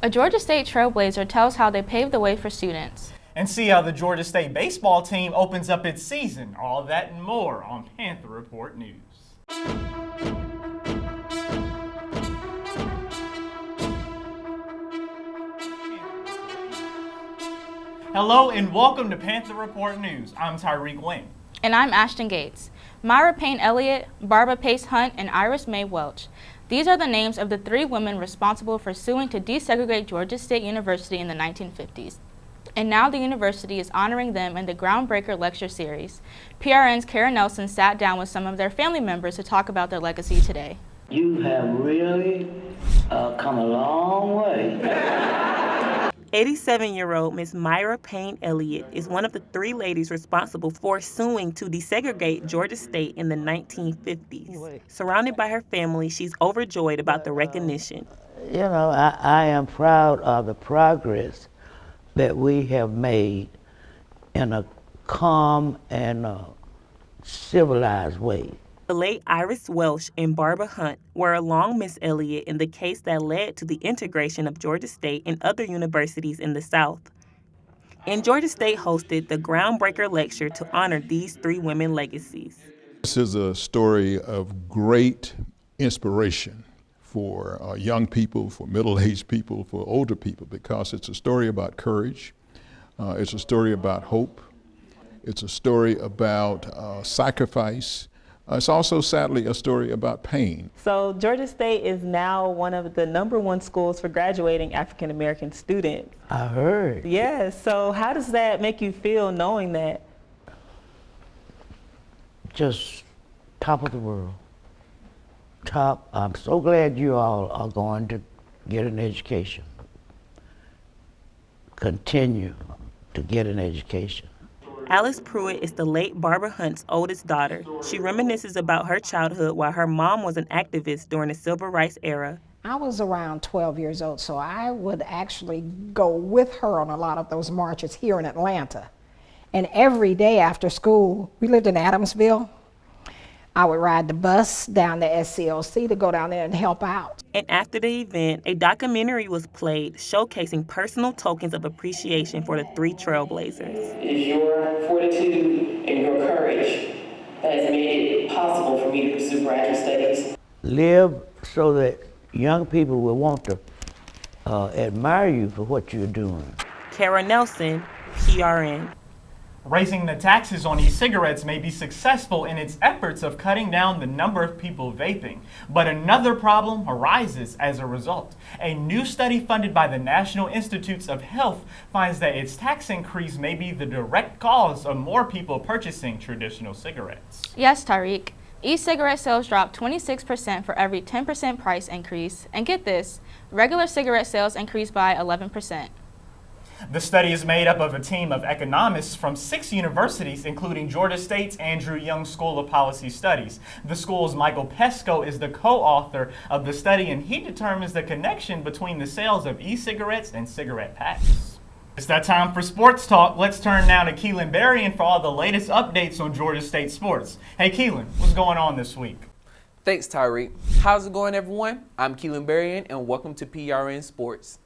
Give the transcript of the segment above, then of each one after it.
A Georgia State trailblazer tells how they paved the way for students. And see how the Georgia State baseball team opens up its season. All that and more on Panther Report News. Hello and welcome to Panther Report News. I'm Tyreek Wayne. And I'm Ashton Gates. Myra Payne Elliott, Barbara Pace Hunt, and Iris Mae Welch. These are the names of the three women responsible for suing to desegregate Georgia State University in the 1950s. And now the university is honoring them in the Groundbreaker Lecture series. PRN's Kara Nelson sat down with some of their family members to talk about their legacy today. You have really come a long way. 87-year-old Miss Myra Payne Elliott is one of the three ladies responsible for suing to desegregate Georgia State in the 1950s. Surrounded by her family, she's overjoyed about the recognition. You know, I am proud of the progress that we have made in a calm and civilized way. The late Iris Welch and Barbara Hunt were along Miss Elliott in the case that led to the integration of Georgia State and other universities in the South. And Georgia State hosted the Groundbreaker Lecture to honor these three women legacies. This is a story of great inspiration for young people, for middle-aged people, for older people, because it's a story about courage, it's a story about hope, it's a story about sacrifice. It's also, sadly, a story about pain. So Georgia State is now one of the #1 schools for graduating African American students. I heard. Yes, so how does that make you feel knowing that? Just top of the world. Top. I'm so glad you all are going to get an education. Continue to get an education. Alice Pruitt is the late Barbara Hunt's oldest daughter. She reminisces about her childhood while her mom was an activist during the civil rights era. I was around 12 years old, so I would actually go with her on a lot of those marches here in Atlanta. And every day after school, we lived in Adamsville, I would ride the bus down to SCLC to go down there and help out. And after the event, a documentary was played showcasing personal tokens of appreciation for the three trailblazers. It is your fortitude and your courage that has made it possible for me to pursue graduate studies. Live so that young people will want to admire you for what you're doing. Kara Nelson, PRN. Raising the taxes on e-cigarettes may be successful in its efforts of cutting down the number of people vaping, but another problem arises as a result. A new study funded by the National Institutes of Health finds that its tax increase may be the direct cause of more people purchasing traditional cigarettes. Yes, Tariq. E-cigarette sales dropped 26% for every 10% price increase, and get this, regular cigarette sales increased by 11%. The study is made up of a team of economists from 6 universities, including Georgia State's Andrew Young School of Policy Studies. The school's Michael Pesco is the co-author of the study, and he determines the connection between the sales of e-cigarettes and cigarette packs. It's that time for sports talk. Let's turn now to KEELIN BERRIAN for all the latest updates on Georgia State sports. Hey KEELIN, what's going on this week? Thanks, Tyreek. How's it going, everyone? I'm KEELIN BERRIAN, and welcome to PRN Sports.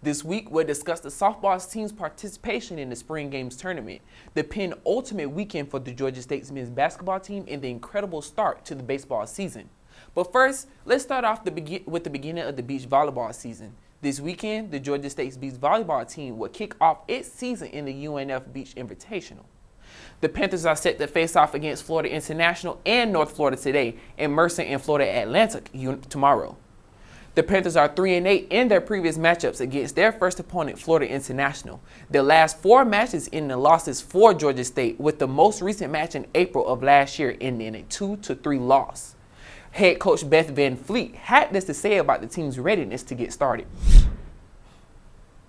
This week, we'll discuss the softball team's participation in the Spring Games tournament, the penultimate weekend for the Georgia State's men's basketball team, and the incredible start to the baseball season. But first, let's start off with the beginning of the beach volleyball season. This weekend, the Georgia State's beach volleyball team will kick off its season in the UNF Beach Invitational. The Panthers are set to face off against Florida International and North Florida today, and Mercer and Florida Atlantic tomorrow. The Panthers are 3-8 in their previous matchups against their first opponent, Florida International. Their last 4 matches ended in losses for Georgia State, with the most recent match in April of last year ending in a 2-3 loss. Head coach Beth Van Fleet had this to say about the team's readiness to get started.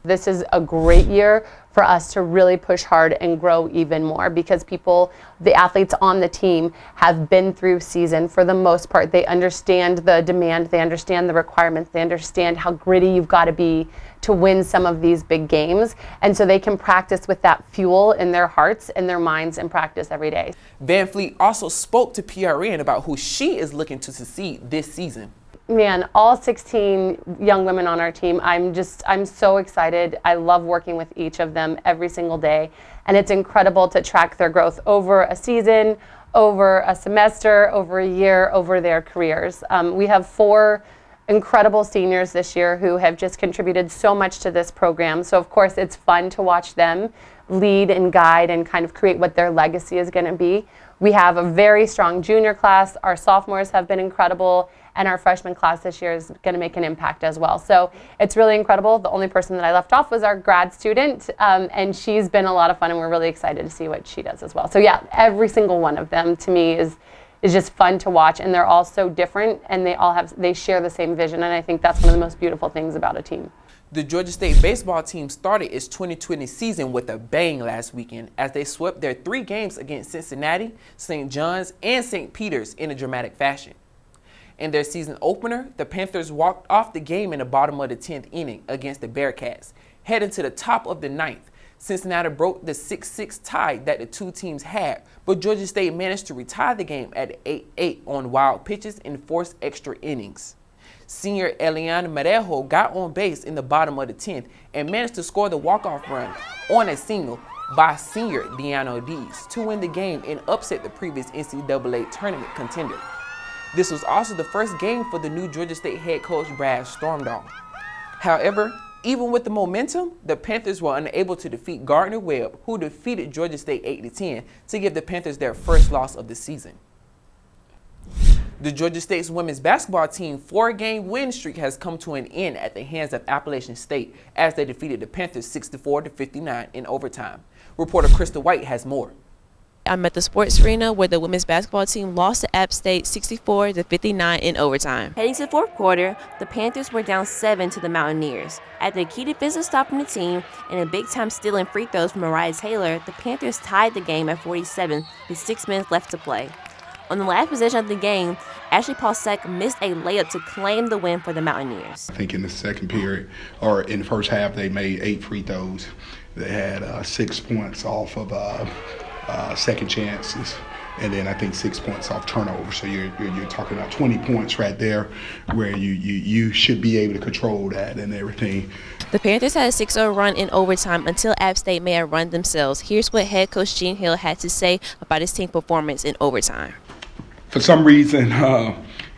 This is a great year for us to really push hard and grow even more, because the athletes on the team have been through season for the most part. They understand the demand, they understand the requirements, they understand how gritty you've got to be to win some of these big games. And so they can practice with that fuel in their hearts and their minds and practice every day. Van Fleet also spoke to PRN about who she is looking to succeed this season. Man, all 16 young women on our team, I'm so excited. I love working with each of them every single day. And it's incredible to track their growth over a season, over a semester, over a year, over their careers. We have 4 incredible seniors this year who have just contributed so much to this program. So of course it's fun to watch them lead and guide and kind of create what their legacy is going to be. We have a very strong junior class. Our sophomores have been incredible, and our freshman class this year is going to make an impact as well. So it's really incredible. The only person that I left off was our grad student, and she's been a lot of fun, and we're really excited to see what she does as well. So yeah, every single one of them to me is just fun to watch, and they're all so different, and they share the same vision, and I think that's one of the most beautiful things about a team. The Georgia State baseball team started its 2020 season with a bang last weekend as they swept their 3 games against Cincinnati, St. John's, and St. Peter's in a dramatic fashion. In their season opener, the Panthers walked off the game in the bottom of the 10th inning against the Bearcats. Heading to the top of the 9th, Cincinnati broke the 6-6 tie that the 2 teams had, but Georgia State managed to retie the game at 8-8 on wild pitches and forced extra innings. Senior Eliana Marejo got on base in the bottom of the 10th and managed to score the walk-off run on a single by senior Deanna Dees to win the game and upset the previous NCAA tournament contender. This was also the first game for the new Georgia State head coach Brad STROMDAHL. However, even with the momentum, the Panthers were unable to defeat Gardner-WEBB, who defeated Georgia State 8-10 to give the Panthers their first loss of the season. The Georgia State's women's basketball team 4-game win streak has come to an end at the hands of Appalachian State as they defeated the Panthers 64-59 in overtime. Reporter Krista White has more. I'm at the sports arena where the women's basketball team lost to App State 64-59 in overtime. Heading to the fourth quarter, the Panthers were down 7 to the Mountaineers. After a key defensive stop from the team and a big-time steal and free throws from Mariah Taylor, the Panthers tied the game at 47 with 6 minutes left to play. On the last possession of the game, Ashley Paulsek missed a layup to claim the win for the Mountaineers. I think in the second period, or in the first half, they made 8 free throws. They had 6 points off of second chances, and then I think 6 points off turnover. So you're talking about 20 points right there, where you should be able to control that and everything. The Panthers had a 6-0 run in overtime until App State may have run themselves. Here's what head coach Gene Hill had to say about his team performance in overtime. For some reason,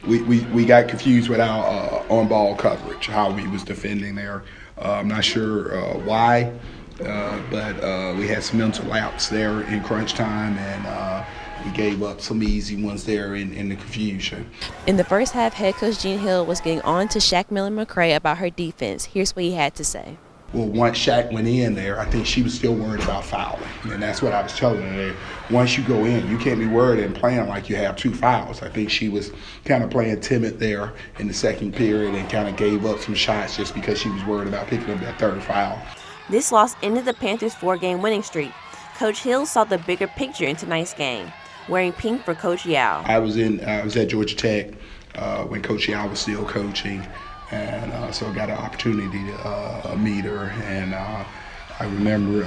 we got confused with our on-ball coverage, how we was defending there. I'm not sure why, but we had some mental lapse there in crunch time, and we gave up some easy ones there in the confusion. In the first half, head coach Gene Hill was getting on to Shaq MILLER-MCCRAY about her defense. Here's what he had to say. Well, once Shaq went in there, I think she was still worried about fouling. And that's what I was telling her. Once you go in, you can't be worried and playing like you have 2 fouls. I think she was kind of playing timid there in the second period and kind of gave up some shots just because she was worried about picking up that 3rd foul. This loss ended the Panthers' 4-game winning streak. Coach Hill saw the bigger picture in tonight's game, wearing pink for Coach Yao. I was at Georgia Tech when Coach Yao was still coaching. And so I got an opportunity to meet her, and I remember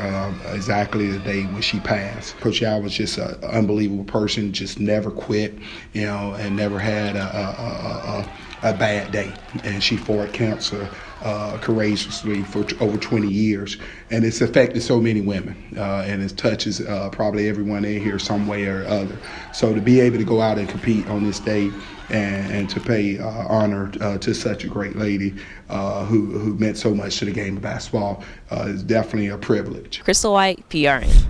exactly the day when she passed. Coach Yao was just an unbelievable person, just never quit, and never had a bad day. And she fought cancer courageously for over 20 years, and it's affected so many women, and it touches probably everyone in here some way or other. So to be able to go out and compete on this day and to pay honor to such a great lady who meant so much to the game of basketball is definitely a privilege. Crystal White, PRN.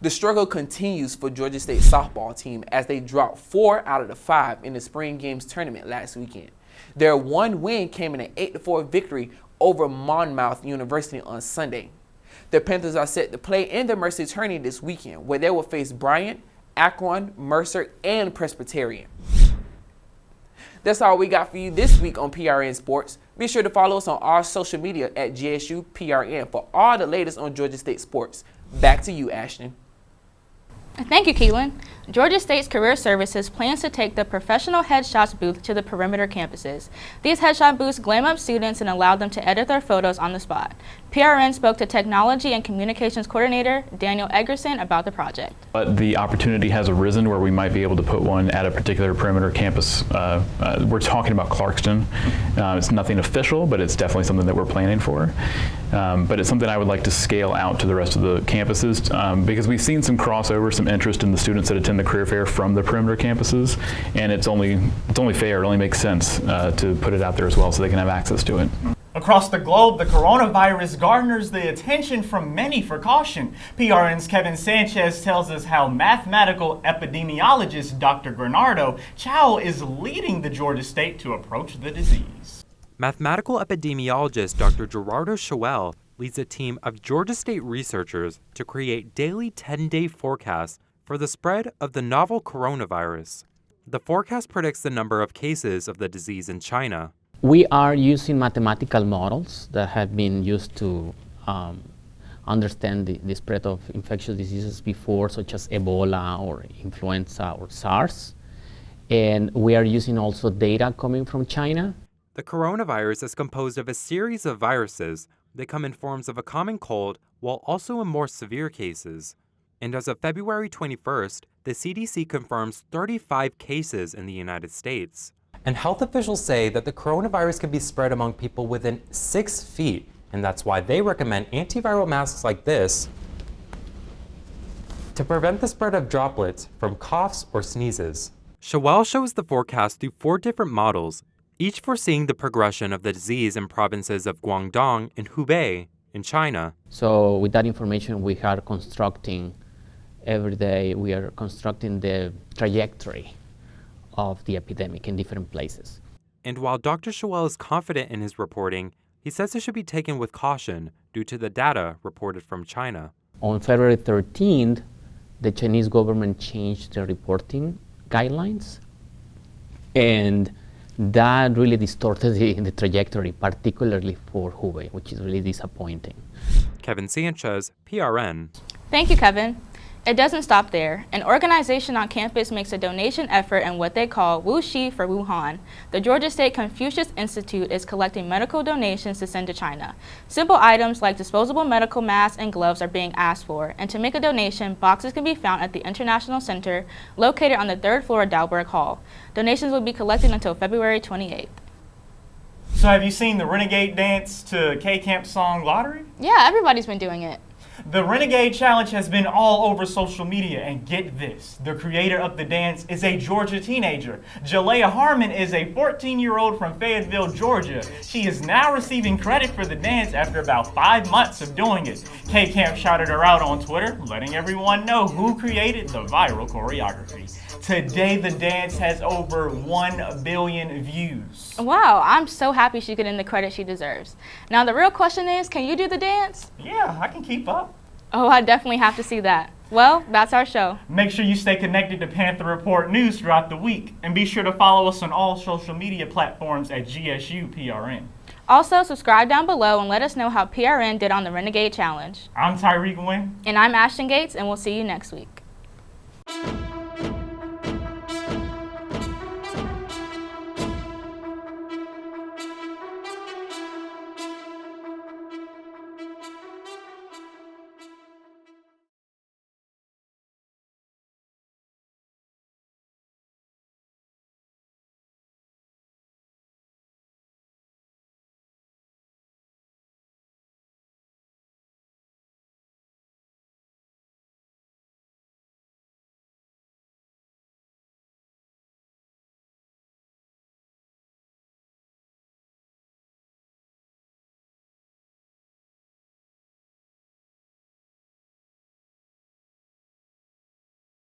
The struggle continues for Georgia State softball team as they dropped 4 out of the 5 in the spring games tournament last weekend. Their one win came in an 8-4 victory over Monmouth University on Sunday. The Panthers are set to play in the Mercy tourney this weekend, where they will face Bryant, Akron, Mercer, and Presbyterian. That's all we got for you this week on PRN Sports. Be sure to follow us on our social media at GSU PRN for all the latest on Georgia State sports. Back to you, Ashton. Thank you, KEELIN. Georgia State's Career Services plans to take the Professional Headshots booth to the perimeter campuses. These headshot booths glam up students and allow them to edit their photos on the spot. PRN spoke to Technology and Communications Coordinator Daniel Eggerson about the project. But the opportunity has arisen where we might be able to put one at a particular perimeter campus. We're talking about Clarkston. It's nothing official, but it's definitely something that we're planning for. But it's something I would like to scale out to the rest of the campuses because we've seen some crossover, some interest in the students that attend the career fair from the perimeter campuses, and it's only fair, it only makes sense to put it out there as well so they can have access to it. Across the globe, the coronavirus garners the attention from many for caution. PRN's Kevin Sanchez tells us how mathematical epidemiologist Dr. Granardo Chow is leading the Georgia State to approach the disease. Mathematical epidemiologist Dr. Gerardo Schawel leads a team of Georgia State researchers to create daily 10-day forecasts for the spread of the novel coronavirus. The forecast predicts the number of cases of the disease in China. We are using mathematical models that have been used to understand the spread of infectious diseases before, such as Ebola or influenza or SARS. And we are using also data coming from China. The coronavirus is composed of a series of viruses that come in forms of a common cold while also in more severe cases. And as of February 21st, the CDC confirms 35 cases in the United States. And health officials say that the coronavirus can be spread among people within 6 feet, and that's why they recommend antiviral masks like this to prevent the spread of droplets from coughs or sneezes. Schawel shows the forecast through 4 different models, each foreseeing the progression of the disease in provinces of Guangdong and Hubei in China. So with that information, we are constructing every day, we are constructing the trajectory of the epidemic in different places. And while Dr. Schawel is confident in his reporting, he says it should be taken with caution due to the data reported from China. On February 13th, the Chinese government changed their reporting guidelines, and that really distorted the trajectory, particularly for Hubei, which is really disappointing. Kevin Sanchez, PRN. Thank you, Kevin. It doesn't stop there. An organization on campus makes a donation effort in what they call Wuxi for Wuhan. The Georgia State Confucius Institute is collecting medical donations to send to China. Simple items like disposable medical masks and gloves are being asked for, and to make a donation, boxes can be found at the International Center located on the 3rd floor of Dalberg Hall. Donations will be collected until February 28th. So have you seen the Renegade dance to K-Camp's song Lottery? Yeah, everybody's been doing it. The Renegade Challenge has been all over social media, and get this, the creator of the dance is a Georgia teenager. Jalea Harmon is a 14-year-old from Fayetteville, Georgia. She is now receiving credit for the dance after about 5 months of doing it. K-Camp shouted her out on Twitter, letting everyone know who created the viral choreography. Today, the dance has over 1 billion views. Wow, I'm so happy she's getting the credit she deserves. Now, the real question is, can you do the dance? Yeah, I can keep up. Oh, I definitely have to see that. Well, that's our show. Make sure you stay connected to Panther Report news throughout the week, and be sure to follow us on all social media platforms at GSU-PRN. Also, subscribe down below and let us know how PRN did on the Renegade Challenge. I'm Tyreek Wynn. And I'm Ashton Gates, and we'll see you next week.